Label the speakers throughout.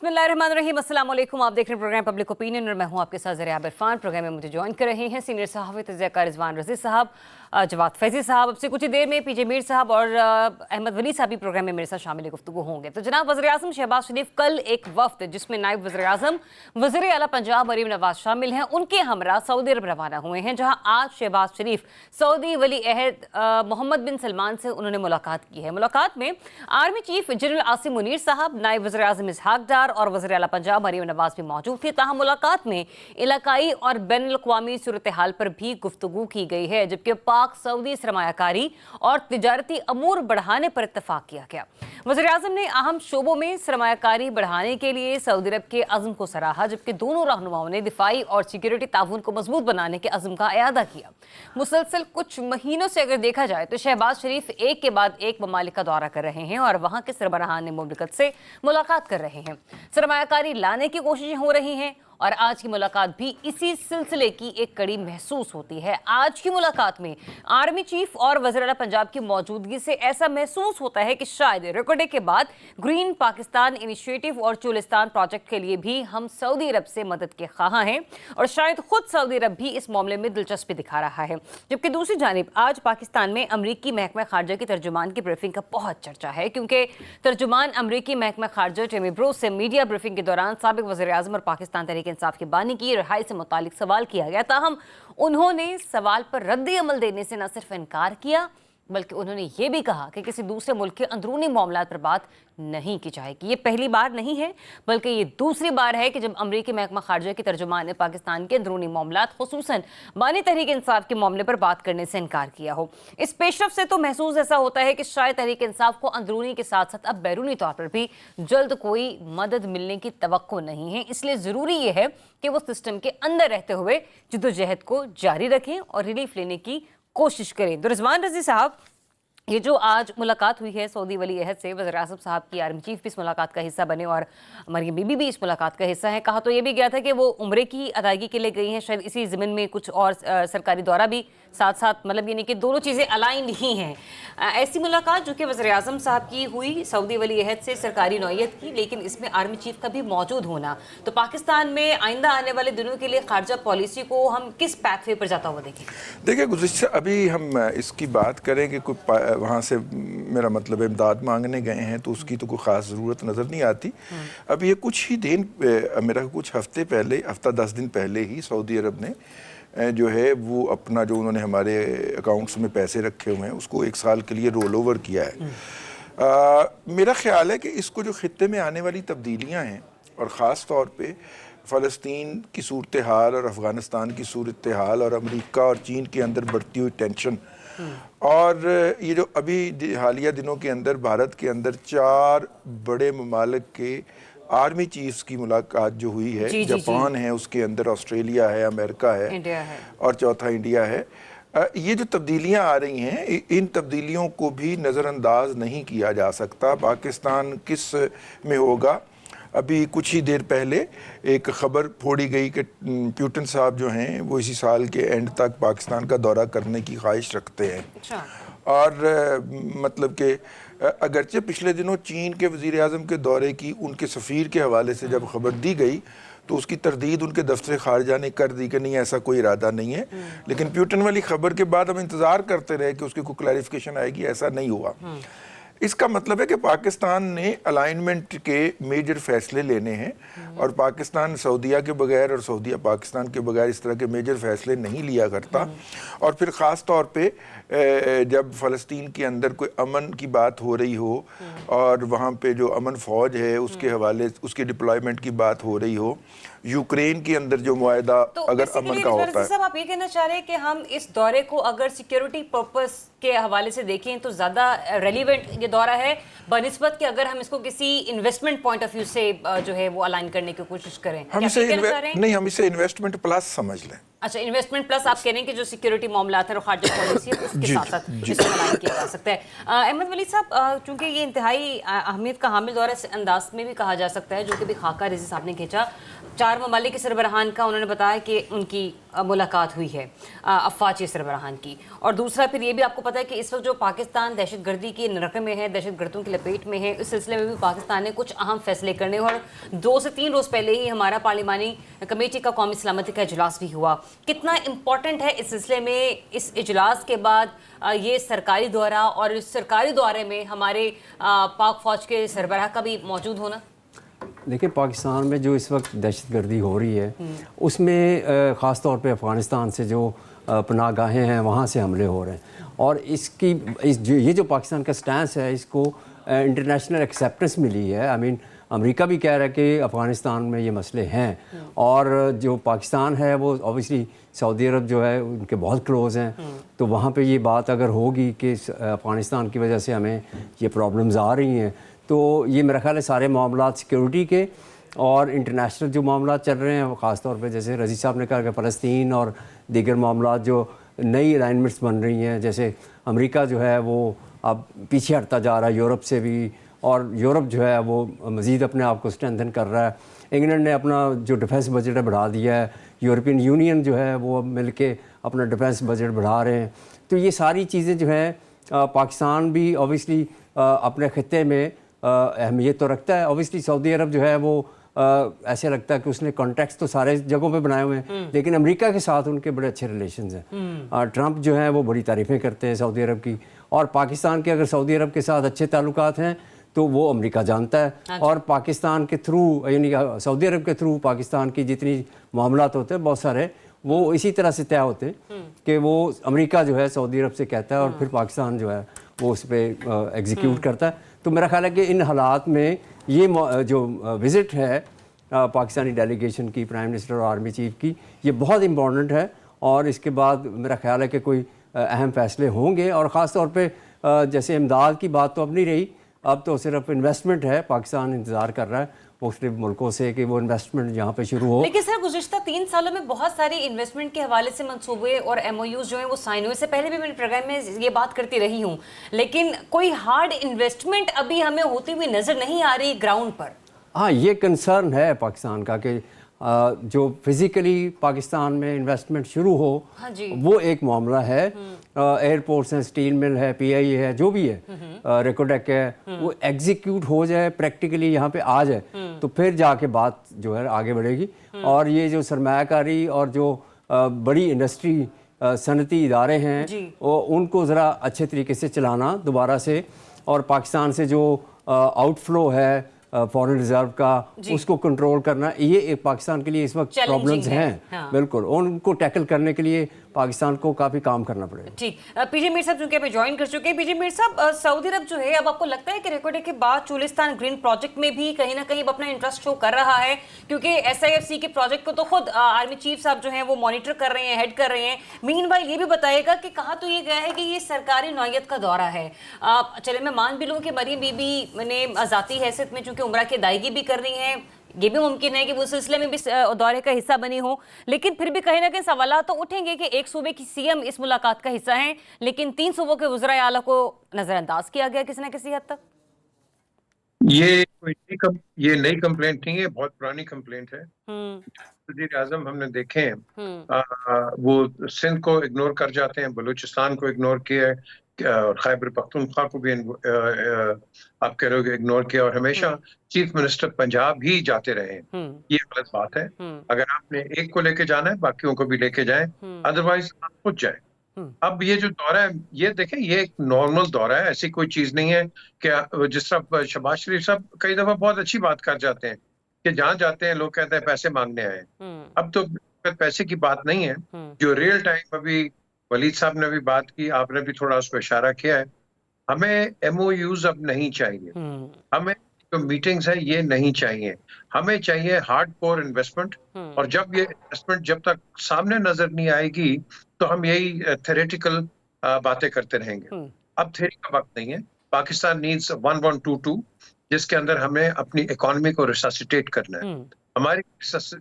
Speaker 1: बिस्मिल्लाहिर्रहमानिर्रहीम, अस्सलाम वालेकुम। आप देख रहे हैं प्रोग्राम पब्लिक ओपिनियन और मैं हूं आपके साथ ज़रिया इरफान। प्रोग्राम में मुझे ज्वाइन कर रहे हैं सीनियर सहाफ़ी तज़किया रिजवान रज़ी साहब, जवाद फैज़ी साहब। अब से कुछ ही देर में पीजे मीर साहब और अहमद वली साहब भी प्रोग्राम में मेरे साथ शामिल गुफ्तगू होंगे। तो जनाब वज़ीर आज़म शहबाज शरीफ कल एक वफ्द जिसमें नायब वज़ीर आज़म वज़ीर आला पंजाब मरीम नवाज शामिल हैं, उनके हमरा सऊदी अरब रवाना हुए हैं, जहाँ आज शहबाज शरीफ सऊदी वली अहद मोहम्मद बिन सलमान से उन्होंने मुलाकात की है। मुलाकात में army chief general Asim Munir साहब, नायब वज़ीर आज़म इसहाक डार और वज़ीर आला पंजाब मरीम नवाज भी मौजूद थे। ताहम मुलाकात में इलाकाई और बैनुल अक़वामी सूरत हाल पर भी गुफ्तगू की गई है, जबकि पाक सऊदी सरमायाकारी और तिजारती अमूर बढ़ाने पर इत्तफाक किया गया। वज़ीर आज़म ने अहम शोबों में सरमायाकारी बढ़ाने के लिए सऊदी अरब के अज़्म को सराहा, जबकि दोनों रहनुमाओं ने दिफाई और सिक्योरिटी ताउन को मजबूत बनाने के अज़्म का इयादा किया। मुसलसल कुछ महीनों से अगर देखा जाए तो शहबाज शरीफ एक के बाद एक ममालिक का दौरा कर रहे हैं और वहाँ के सरबराहान मुमलिकत से मुलाकात कर रहे हैं। सरमायाकारी लाने की कोशिशें हो रही हैं और आज की मुलाकात भी इसी सिलसिले की एक कड़ी महसूस होती है। आज की मुलाकात में आर्मी चीफ और वज़ीर आला पंजाब की मौजूदगी से ऐसा महसूस होता है कि शायद रिकॉर्ड के बाद ग्रीन पाकिस्तान इनिशिएटिव और चुलिस्तान प्रोजेक्ट के लिए भी हम सऊदी अरब से मदद के ख्वाह हैं और शायद खुद सऊदी अरब भी इस मामले में दिलचस्पी दिखा रहा है। जबकि दूसरी जानिब आज पाकिस्तान में अमरीकी महकमा खारजा की तर्जुमान की ब्रीफिंग का बहुत चर्चा है, क्योंकि तर्जुमान अमरीकी महकमा खारजा टेमी ब्रोस से मीडिया ब्रीफिंग के दौरान साबिक वज़ीर आज़म और पाकिस्तान तहरीक इंसाफ के बानी की रिहाई से मुतालिक सवाल किया गया। ताहम उन्होंने सवाल पर रद्द अमल देने से न सिर्फ इनकार किया बल्कि उन्होंने ये भी कहा कि किसी दूसरे मुल्क के अंदरूनी मामलात पर बात नहीं की जाएगी। ये पहली बार नहीं है बल्कि ये दूसरी बार है कि जब अमरीकी महकमा खारजा की तर्जुमान ने पाकिस्तान के अंदरूनी मामलात खुसूसन बानी तहरीक इंसाफ के मामले पर बात करने से इनकार किया हो। इस पेशरफ से तो महसूस ऐसा होता है कि शायद तहरीक इंसाफ को अंदरूनी के साथ साथ अब बैरूनी तौर पर भी जल्द कोई मदद मिलने की तवक्को नहीं है। इसलिए ज़रूरी ये है कि वो सिस्टम के अंदर रहते हुए जद्दोजहद को जारी रखें और रिलीफ लेने की कोशिश करें। तो रिजवान रज़ी साहब, ये जो आज मुलाकात हुई है सऊदी वली अहद से, वज़ीर आज़म साहब की आर्मी चीफ भी इस मुलाकात का हिस्सा बने और मरियम बीबी भी इस मुलाकात का हिस्सा है। कहा तो ये भी गया था कि वो उम्रे की अदायगी के लिए गई हैं, शायद इसी ज़मीन में कुछ और सरकारी दौरा भी साथ साथ, मतलब यानी कि दोनों चीज़ें अलाइंड ही हैं। ऐसी मुलाकात जो कि वज़ीर आज़म साहब की हुई सऊदी वली अहद से सरकारी नौयत की, लेकिन इसमें आर्मी चीफ का भी मौजूद होना, तो पाकिस्तान में आइंदा आने वाले दिनों के लिए खारजा पॉलिसी को हम किस पैथवे पर जाता हुआ देखें?
Speaker 2: देखिए, गुज़िश्ता अभी हम इसकी बात करें कि कोई वहाँ से मेरा मतलब इमदाद मांगने गए हैं तो उसकी तो कोई ख़ास ज़रूरत नज़र नहीं आती। अब ये कुछ ही दिन, मेरा कुछ हफ्ते पहले, हफ्ता 10 दिन पहले ही सऊदी अरब ने जो है वो अपना जो उन्होंने हमारे अकाउंट्स में पैसे रखे हुए हैं उसको 1 साल के लिए रोल ओवर किया है। मेरा ख्याल है कि इसको जो खित्ते में आने वाली तब्दीलियाँ हैं और ख़ास तौर पे फ़लस्तीन की सूरत हाल और अफ़गानिस्तान की सूरत हाल और अमेरिका और चीन के अंदर बढ़ती हुई टेंशन और ये जो अभी हालिया दिनों के अंदर भारत के अंदर 4 बड़े ममालिक के आर्मी चीफ्स की मुलाकात जो हुई है, जापान है, उसके अंदर ऑस्ट्रेलिया है, अमेरिका है, इंडिया है और चौथा इंडिया है। ये जो तब्दीलियां आ रही हैं, इन तब्दीलियों को भी नज़रअंदाज नहीं किया जा सकता। पाकिस्तान किस में होगा, अभी कुछ ही देर पहले एक ख़बर फोड़ी गई कि प्यूटन साहब जो हैं वो इसी साल के एंड तक पाकिस्तान का दौरा करने की ख्वाहिश रखते हैं। अच्छा। और मतलब कि अगरचे पिछले दिनों चीन के वज़ीर आज़म के दौरे की उनके सफ़ीर के हवाले से जब ख़बर दी गई तो उसकी तरदीद उनके दफ्तर खारजा ने कर दी कि नहीं, ऐसा कोई इरादा नहीं है। लेकिन प्यूटन वाली ख़बर के बाद हम इंतज़ार करते रहे कि उसकी कोई क्लैरिफिकेशन आएगी, ऐसा नहीं हुआ। इसका मतलब है कि पाकिस्तान ने अलाइनमेंट के मेजर फैसले लेने हैं और पाकिस्तान सऊदीया के बगैर और सऊदीया पाकिस्तान के बगैर इस तरह के मेजर फैसले नहीं लिया करता। और फिर ख़ास तौर पे जब फ़लस्तीन के अंदर कोई अमन की बात हो रही हो और वहाँ पे जो अमन फ़ौज है उसके हवाले, उसके डिप्लॉयमेंट की बात हो रही हो, यूक्रेन के अंदर जो मुआहदा
Speaker 1: तो
Speaker 2: अगर अमन का होता है।
Speaker 1: साहब, आप ये कहना चाह रहे हैं कि हम इस दौरे को अगर सिक्योरिटी पर्पस के हवाले से देखें तो ज़्यादा रेलिवेंट ये दौरा है बनिस्बत कि अगर हम इसको किसी इन्वेस्टमेंट पॉइंट ऑफ व्यू से जो है वो अलाइन करने की कोशिश करें?
Speaker 2: हम इसे इन्वेस्टमेंट प्लस समझ लें।
Speaker 1: अच्छा, इन्वेस्टमेंट प्लस आप कह रहे हैं कि जो सिक्योरिटी मामला है और खारजा पॉलिसी है उसके साथ साथ इसको अलाइन किया जा सकता है। अहमद वली साहब, चूंकि ये इंतहाई अहमियत का हामिल दौरा इस अंदाज में भी कहा जा सकता है जो कि भी खाका रज़ी साहब ने खींचा 4 ممالک کے سربراہان کا انہوں نے بتایا کہ ان کی ملاقات ہوئی ہے افواج سربراہان کی. اور دوسرا پھر یہ بھی آپ کو پتہ ہے کہ اس وقت جو پاکستان دہشت گردی کی نرغے میں ہے, دہشت گردوں کی لپیٹ میں ہے, اس سلسلے میں بھی پاکستان نے کچھ اہم فیصلے کرنے, اور 2 سے 3 روز پہلے ہی ہمارا پارلیمانی کمیٹی کا قومی سلامتی کا اجلاس بھی ہوا. کتنا امپورٹنٹ ہے اس سلسلے میں اس اجلاس کے بعد یہ سرکاری دورہ, اور اس سرکاری دورے میں ہمارے پاک فوج کے سربراہ کا بھی موجود ہونا؟
Speaker 3: دیکھیں, پاکستان میں جو اس وقت دہشت گردی ہو رہی ہے اس میں خاص طور پہ افغانستان سے جو پناہ گاہیں ہیں وہاں سے حملے ہو رہے ہیں, اور یہ جو پاکستان کا سٹینس ہے اس کو انٹرنیشنل ایکسیپٹنس ملی ہے. امریکہ بھی کہہ رہا ہے کہ افغانستان میں یہ مسئلے ہیں, اور جو پاکستان ہے وہ اوبیسلی سعودی عرب جو ہے ان کے بہت کلوز ہیں, تو وہاں پہ یہ بات اگر ہوگی کہ افغانستان کی وجہ سے ہمیں یہ پرابلمز آ رہی ہیں, تو یہ میرا خیال ہے سارے معاملات سیکیورٹی کے اور انٹرنیشنل جو معاملات چل رہے ہیں, خاص طور پہ جیسے رضی صاحب نے کہا کہ فلسطین اور دیگر معاملات جو نئی الائنمنٹس بن رہی ہیں, جیسے امریکہ جو ہے وہ اب پیچھے ہٹتا جا رہا ہے یورپ سے بھی, اور یورپ جو ہے وہ مزید اپنے آپ کو اسٹرینتھن کر رہا ہے. انگلینڈ نے اپنا جو ڈیفینس بجٹ ہے بڑھا دیا ہے, یورپین یونین جو ہے وہ مل کے اپنا ڈیفینس بجٹ بڑھا رہے ہیں. تو یہ ساری چیزیں جو ہیں پاکستان بھی اوبیسلی اپنے خطے میں اہمیت تو رکھتا ہے. اوبیسلی سعودی عرب جو ہے وہ ایسے لگتا ہے کہ اس نے کانٹیکٹس تو سارے جگہوں پہ بنائے ہوئے ہیں, لیکن امریکہ کے ساتھ ان کے بڑے اچھے ریلیشنز ہیں. ٹرمپ جو ہیں وہ بڑی تعریفیں کرتے ہیں سعودی عرب کی, اور پاکستان کے اگر سعودی عرب کے ساتھ اچھے تعلقات ہیں تو وہ امریکہ جانتا ہے, اور پاکستان کے تھرو یعنی سعودی عرب کے تھرو پاکستان کی جتنی معاملات ہوتے ہیں بہت سارے وہ اسی طرح سے طے ہوتے ہیں کہ وہ امریکہ جو ہے سعودی عرب سے کہتا ہے اور پھر پاکستان جو ہے وہ اس پہ ایگزیکیوٹ کرتا ہے. تو میرا خیال ہے کہ ان حالات میں یہ جو وزٹ ہے پاکستانی ڈیلیگیشن کی, پرائم منسٹر اور آرمی چیف کی, یہ بہت امپورٹنٹ ہے, اور اس کے بعد میرا خیال ہے کہ کوئی اہم فیصلے ہوں گے. اور خاص طور پہ جیسے امداد کی بات تو اب نہیں رہی, اب تو صرف انویسٹمنٹ ہے. پاکستان انتظار کر رہا ہے مختلف ملکوں سے کہ وہ انویسٹمنٹ یہاں پہ شروع ہو.
Speaker 1: لیکن سر گزشتہ 3 سالوں میں بہت ساری انویسٹمنٹ کے حوالے سے منصوبے اور ایم او یوز جو ہیں وہ سائن ہوئے. سے پہلے بھی میں پروگرام میں یہ بات کرتی رہی ہوں, لیکن کوئی ہارڈ انویسٹمنٹ ابھی ہمیں ہوتی ہوئی نظر نہیں آ رہی گراؤنڈ پر.
Speaker 3: ہاں, یہ کنسرن ہے پاکستان کا کہ جو فزیکلی پاکستان میں انویسٹمنٹ شروع ہو وہ ایک معاملہ ہے. ایئرپورٹس ہیں, اسٹیل مل ہے, پی آئی اے ہے, جو بھی ہے, ریکوڈیک ہے, وہ ایگزیکیوٹ ہو جائے, پریکٹیکلی یہاں پہ آ جائے, تو پھر جا کے بات جو ہے آگے بڑھے گی. اور یہ جو سرمایہ کاری اور جو بڑی انڈسٹری صنعتی ادارے ہیں ان کو ذرا اچھے طریقے سے چلانا دوبارہ سے, اور پاکستان سے جو آؤٹ فلو ہے فارن ریزرو کا اس کو کنٹرول کرنا, یہ پاکستان کے لیے اس وقت پرابلمز ہیں. بالکل, ان کو ٹیکل کرنے کے لیے پاکستان کو کافی کام کرنا پڑے گا.
Speaker 1: ٹھیک, پی جے میر صاحب چونکہ ابھی جوائن کر چکے ہیں. پی جے میر صاحب, سعودی عرب جو ہے اب آپ کو لگتا ہے کہ ریکارڈ کے بعد چولستان گرین پروجیکٹ میں بھی کہیں نہ کہیں اپنا انٹرسٹ شو کر رہا ہے, کیونکہ ایس آئی ایف سی کے پروجیکٹ کو تو خود آرمی چیف صاحب جو ہیں وہ مانیٹر کر رہے ہیں, ہیڈ کر رہے ہیں. مین وائل یہ بھی بتائے گا کہ کہا تو یہ گیا ہے کہ یہ سرکاری نوعیت کا دورہ ہے. چلے میں مان بھی لوں کہ مریم بی بی نے ذاتی حیثیت میں چونکہ عمرہ کی ادائیگی بھی کر رہی ہیں, یہ بھی ممکن ہے کہ وہ سلسلے میں بھی دورے کا حصہ بنی ہوں, لیکن پھر بھی کہیں نہ کہیں سوالات تو اٹھیں گے کہ ایک صوبے کی سی ایم اس ملاقات کا حصہ ہیں, لیکن 3 صوبوں کے وزرائے اعلیٰ کو نظر انداز کیا گیا کسی نہ کسی حد تک.
Speaker 4: یہ نئی کمپلینٹ نہیں ہے, بہت پرانی کمپلینٹ ہے. وزیر اعظم ہم نے دیکھے ہیں وہ سندھ کو اگنور کر جاتے ہیں, بلوچستان کو اگنور کیا ہے, خیبر پختونخوا کو بھی آپ کہہ رہے ہو کہ اگنور کیا, اور ہمیشہ چیف منسٹر پنجاب ہی جاتے رہے ہیں. یہ غلط بات ہے. اگر آپ نے ایک کو لے کے جانا ہے باقیوں کو بھی لے کے جائیں, ادروائز آپ خود جائیں. اب یہ جو دورہ ہے یہ دیکھیں, یہ ایک نارمل دورہ ہے, ایسی کوئی چیز نہیں ہے کہ جس طرح شہباز شریف صاحب کئی دفعہ بہت اچھی بات کر جاتے ہیں کہ جہاں جاتے ہیں لوگ کہتے ہیں پیسے مانگنے آئے. اب تو پیسے کی بات نہیں ہے, جو ریئل ٹائم ابھی ولید صاحب نے بھی بات کی, آپ نے بھی تھوڑا اس پہ اشارہ کیا ہے, ہمیں ایم او یوز اب نہیں چاہیے, ہمیں جو میٹنگز ہیں یہ نہیں چاہیے, ہمیں چاہیے ہارڈ کور انویسٹمنٹ. اور جب یہ انویسٹمنٹ جب تک سامنے نظر نہیں آئے گی تو ہم یہی تھیوریٹیکل باتیں کرتے رہیں گے. اب تھیوری کا وقت نہیں ہے. پاکستان نیڈز 1122 جس کے اندر ہمیں اپنی اکانومی کو ریساسیٹیٹ کرنا ہے. ہماری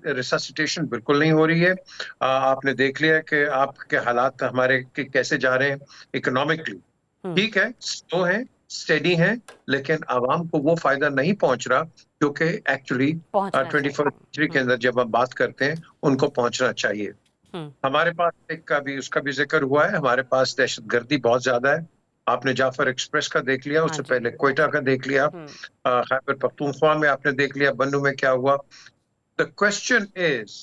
Speaker 4: ریساسیٹیشن بالکل نہیں ہو رہی ہے. آپ نے دیکھ لیا کہ آپ کے حالات ہمارے کیسے جا رہے ہیں اکنامکلی. ٹھیک ہے, سلو ہیں स्टेडी हैं, लेकिन आवाम को वो फायदा नहीं पहुंच रहा जो कि एक्चुअली
Speaker 1: पहुंचना
Speaker 4: 21st सेंचुरी के अंदर जब हम बात करते हैं उनको पहुंचना चाहिए। हमारे पास एक उसका भी जिक्र हुआ है, हमारे पास दहशतगर्दी बहुत ज्यादा है। आपने जाफर एक्सप्रेस का देख लिया, उससे पहले क्वेटा का देख लिया, खैबर पख्तूनख्वा में आपने देख लिया, बन्नू में क्या हुआ। द क्वेश्चन इज,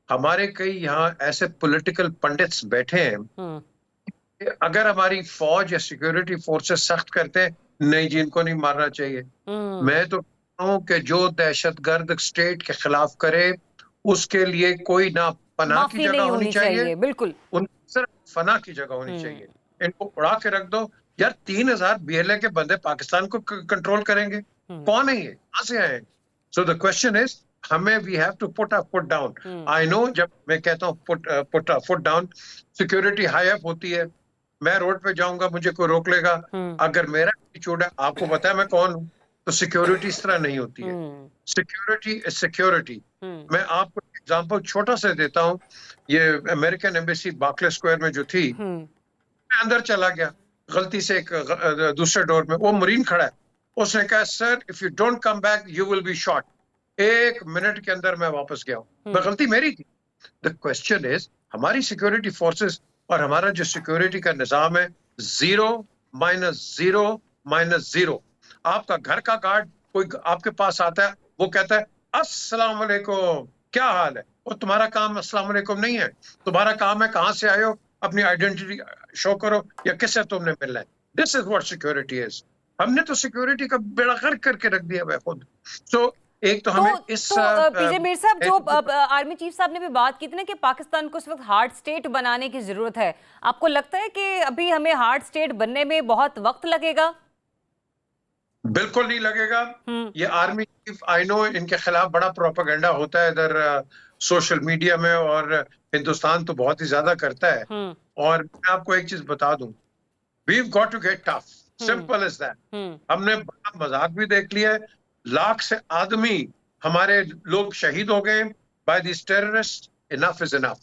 Speaker 4: हमारे कई यहाँ ऐसे पॉलिटिकल पंडित्स बैठे हैं, अगर हमारी फौज या सिक्योरिटी फोर्सेस सख्त करते हैं, नहीं जी इनको नहीं मारना चाहिए। मैं तो कहता हूं कि जो दहशतगर्द स्टेट के खिलाफ करे उसके लिए कोई ना पनाह की जगह होनी चाहिए,
Speaker 1: बिल्कुल
Speaker 4: उनकी सिर्फ फना की जगह होनी चाहिए। इनको उड़ा के रख दो यार। 3000 BLA के बंदे पाकिस्तान को कंट्रोल करेंगे, कौन है ये, कहां से आए? सो द क्वेश्चन इज, हमें we have to put a foot down. I know, जब मैं कहता हूँ put a foot down, security high up होती है। मैं रोड पे जाऊंगा, मुझे कोई रोक लेगा, अगर मेरा एटीट्यूड है, आपको पता है मैं कौन हूँ, तो सिक्योरिटी इस तरह नहीं होती है। Security is security. मैं आपको एग्जांपल छोटा सा देता हूँ। ये अमेरिकन एम्बेसी बार्कले स्क्वायर में जो थी, मैं अंदर चला गया गलती से एक दूसरे डोर में, वो मरीन खड़ा है, उसने कहा sir if you don't come back you will be shot. 1 minute के अंदर मैं वापस गया हूँ, गलती मेरी थी। द क्वेश्चन इज, हमारी सिक्योरिटी फोर्सेस और हमारा जो सिक्योरिटी का निजाम है, 0 -0 -0। आपका घर का गार्ड कोई आपके पास आता है, वो कहता है अस्सलाम वालेकुम, क्या हाल है? और तुम्हारा काम अस्सलाम वालेकुम नहीं है, तुम्हारा काम है कहां से आए हो, अपनी आइडेंटिटी शो करो, या किससे तुमने मिलना है। This is what security is. हमने तो सिक्योरिटी का बेड़ा गर्क करके रख दिया है खुद। सो एक तो हमें इस
Speaker 1: पीजे मीर साहब, जो आर्मी चीफ साहब ने भी बात की थी ना कि पाकिस्तान को इस वक्त हार्ड स्टेट बनाने की जरूरत है, आपको लगता है कि अभी हमें हार्ड स्टेट बनने में बहुत वक्त लगेगा?
Speaker 4: बिल्कुल नहीं लगेगा। ये आर्मी चीफ, आई नो इनके खिलाफ बड़ा प्रोपेगेंडा होता है इधर सोशल मीडिया में, और हिंदुस्तान तो बहुत ही ज्यादा करता है। और मैं आपको एक चीज बता दूं, we've got to get tough, simple as that। हमने बड़ा मजाक भी देख लिया है, लाख से आदमी हमारे लोग शहीद हो गए by this terrorist. Enough is enough.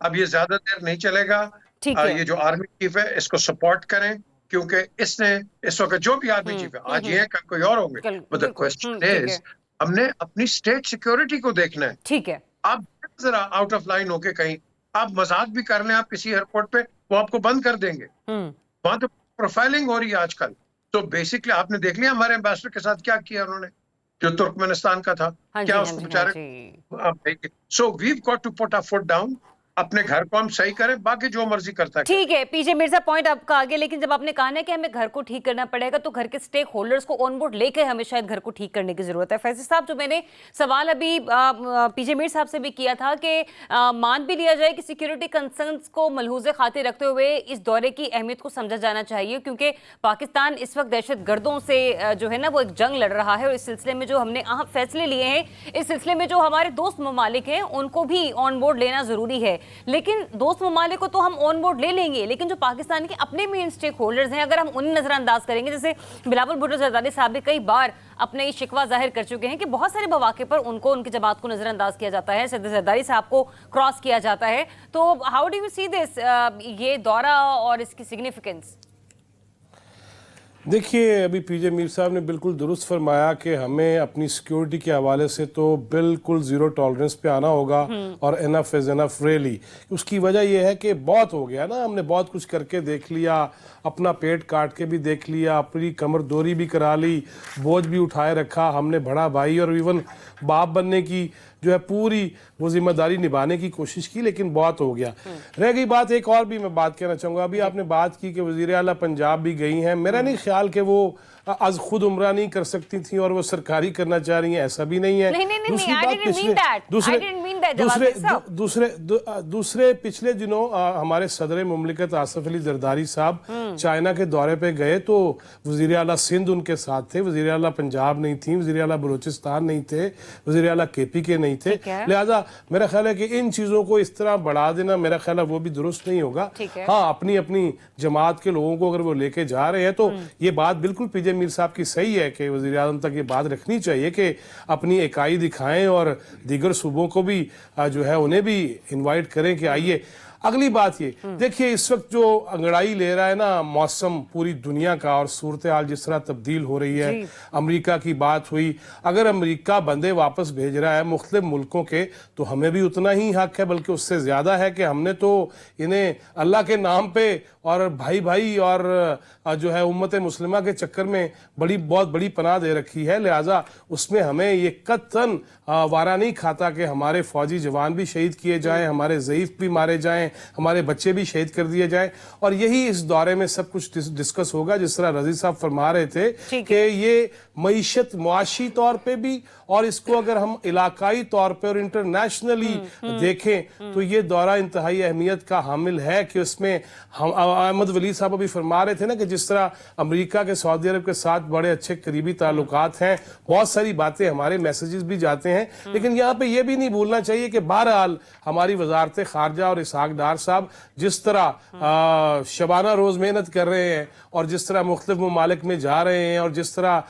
Speaker 4: अब ये ज्यादा देर नहीं चलेगा। ये जो आर्मी चीफ है इसको सपोर्ट करें, क्योंकि इसने इस वक्त जो भी आर्मी चीफ है, आज ये कल कोई और होंगे, बट द क्वेश्चन इज, हमने अपनी स्टेट सिक्योरिटी को देखना है।
Speaker 1: ठीक है,
Speaker 4: आप जरा आउट ऑफ लाइन होके कहीं आप मजाक भी कर लें आप किसी एयरपोर्ट पे, वो आपको बंद कर देंगे। वहां तो प्रोफाइलिंग हो रही है आजकल। तो बेसिकली आपने देख लिया हमारे एम्बेसडर के साथ क्या किया उन्होंने, जो तुर्कमेनिस्तान का था, क्या उसको बेचारे। So we have got to put a foot down. अपने घर को हम सही करें, बाकी जो मर्जी करता है।
Speaker 1: ठीक है पीजे मिर्जा, पॉइंट आपका आगे, लेकिन जब आपने कहा ना कि हमें घर को ठीक करना पड़ेगा, तो घर के स्टेक होल्डर्स को ऑन बोर्ड लेकर हमें शायद घर को ठीक करने की जरूरत है। फैजी साहब, जो मैंने सवाल अभी पीजे मीर साहब से भी किया था कि मान भी लिया जाए कि सिक्योरिटी कंसर्न्स को मलहूज़े खातिर रखते हुए इस दौरे की अहमियत को समझा जाना चाहिए, क्योंकि पाकिस्तान इस वक्त दहशत गर्दों से जो है ना वो एक जंग लड़ रहा है, और इस सिलसिले में जो हमने अहम फैसले लिए हैं, इस सिलसिले में जो हमारे दोस्त ममालिक हैं उनको भी ऑन बोर्ड लेना जरूरी है। लेकिन दोस्त ममालिक को तो हम ऑन बोर्ड ले लेंगे, लेकिन जो पाकिस्तान के अपने मेन स्टेक होल्डर्स हैं, अगर हम उन्हें नजरअंदाज करेंगे, जैसे बिलावल भुट्टो जरदारी साहब भी कई बार अपने शिकवा जाहिर कर चुके हैं कि बहुत सारे मौके पर उनको, उनकी जमात को नजरअंदाज किया जाता है, सैयद जरदारी साहब को क्रॉस किया जाता है। तो how do you see this, ये दौरा और इसकी सिग्निफिकेंस?
Speaker 5: देखिए, अभी पीजे मीर साहब ने बिल्कुल दुरुस्त फरमाया कि हमें अपनी सिक्योरिटी के हवाले से तो बिल्कुल ज़ीरो टॉलरेंस पे आना होगा, और इनफ इज़ इनफ रियली। उसकी वजह यह है कि बहुत हो गया ना, हमने बहुत कुछ करके देख लिया, अपना पेट काट के भी देख लिया, अपनी कमर दोरी भी करा ली, बोझ भी उठाए रखा हमने, बड़ा भाई और इवन बाप बनने की जो है पूरी वो जिम्मेदारी निभाने की कोशिश की, लेकिन बहुत हो गया। रह गई बात, एक और भी मैं बात कहना चाहूँगा। अभी आपने बात की कि वज़ीर आला पंजाब भी गई हैं, मेरा नहीं ख्याल कि वो आज खुद उमरा नहीं कर सकती थी और वो सरकारी करना चाह रही हैं, ऐसा भी नहीं है। दूसरे पिछले दिनों हमारे सदर मुमलिकत आसिफ अली जरदारी साहब चाइना के दौरे पे गए, तो वज़ीर आला सिंध उनके साथ थे, वज़ीर आला पंजाब नहीं थी, वज़ीर आला बलूचिस्तान नहीं थे, वज़ीर आला केपी के नहीं थे। लिहाजा मेरा ख्याल है कि इन चीज़ों को इस तरह बढ़ा देना, मेरा ख्याल है वो भी दुरुस्त नहीं होगा। हाँ, अपनी अपनी जमात के लोगों को अगर वो लेके जा रहे हैं, तो ये बात बिल्कुल पीजे मीर साहब की सही है कि वज़ीर आज़म तक ये बात रखनी चाहिए कि अपनी इकाई दिखाएं और दीगर सूबों को भी जो है उन्हें भी इनवाइट करें कि आइए। अगली बात ये देखिए, इस वक्त जो अंगड़ाई ले रहा है ना मौसम पूरी दुनिया का, और सूरत हाल जिस तरह तब्दील हो रही है, अमेरिका की बात हुई, अगर अमेरिका बंदे वापस भेज रहा है मुख्तलिफ मुल्कों के, तो हमें भी उतना ही हक है, बल्कि उससे ज्यादा है कि हमने तो इन्हें अल्लाह के नाम पे और भाई भाई और जो है उम्मत मुस्लिमा के चक्कर में बहुत बड़ी पनाह दे रखी है। लिहाजा उसमें हमें ये कतन वारा नहीं खाता कि हमारे फौजी जवान भी शहीद किए जाएं, हमारे ज़ईफ भी मारे जाएं, हमारे बच्चे भी शहीद कर दिए जाएं। और यही इस दौरे में सब कुछ डिस्कस होगा, जिस तरह रज़ी साहब फरमा रहे थे कि ये मईशत मुआशी तौर पे भी, और इसको अगर हम इलाकाई तौर पे और इंटरनेशनली देखें तो ये दौरा इंतहाई अहमियत का हामिल है कि उसमें हम अहमद वली साहब अभी फरमा रहे थे ना कि जिस तरह अमेरिका के सऊदी अरब के साथ बड़े अच्छे करीबी ताल्लुकात हैं, बहुत सारी बातें हमारे मैसेजेस भी जाते हैं, लेकिन यहाँ पे ये भी नहीं भूलना चाहिए कि बहरहाल हमारी वजारत खारजा और इसहाक डार साहब जिस तरह शबाना रोज मेहनत कर रहे हैं और जिस तरह मुख्तलिफ ममालिक में जा रहे हैं और जिस तरह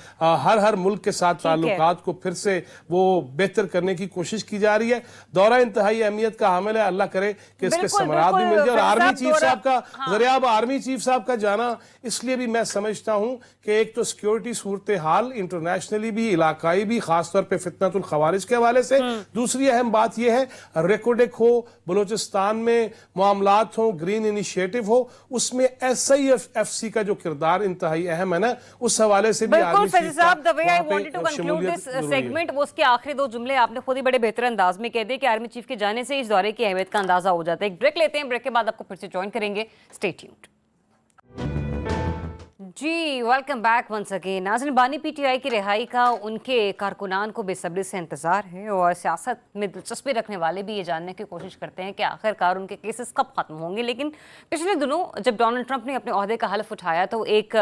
Speaker 5: हर मुल्क के साथ ताल्लुकात को फिर से वो बेहतर करने की कोशिश की जा रही है, दौरा इंतहाई अहमियत का हामिल है। अल्लाह करे कि इसके समरात भी मिल जाए। और आर्मी चीफ साहब का ज़रिया आर्मी चीफ साहब का जाना इसलिए भी मैं समझता हूं कि एक तो सिक्योरिटी सूरत हाल इंटरनेशनली भी, इलाकाई भी, खासतौर पे फितनतुल खवारिज के हवाले से, दूसरी अहम बात यह है रेकोडेक हो, बलूचिस्तान में मामलात हो, ग्रीन इनिशिएटिव हो, उसमें SIFC का जो किरदार इंतहाई अहम है ना, उस हवाले से भी
Speaker 1: बिल्कुल फैज़ी साहब, the way I wanted to conclude this segment, वो उसके आखिरी दो जुमले आपने खुद ही बड़े बेहतर अंदाज में कह दिए कि आर्मी चीफ के जाने से इस दौरे की अहमियत का अंदाजा हो जाता है। एक ब्रेक लेते हैं, ब्रेक के बाद आपको फिर से ज्वाइन करेंगे, स्टे ट्यून्ड। जी वेलकम बैक वंस अगेन। नाज़रीन, बानी PTI की रिहाई का उनके कारकुनान को बेसब्री से इंतजार है और सियासत में दिलचस्पी रखने वाले भी ये जानने की कोशिश करते हैं कि आखिरकार उनके केसेस कब खत्म होंगे। लेकिन पिछले दिनों जब डोनाल्ड ट्रंप ने अपने ओहदे का हल्फ उठाया तो एक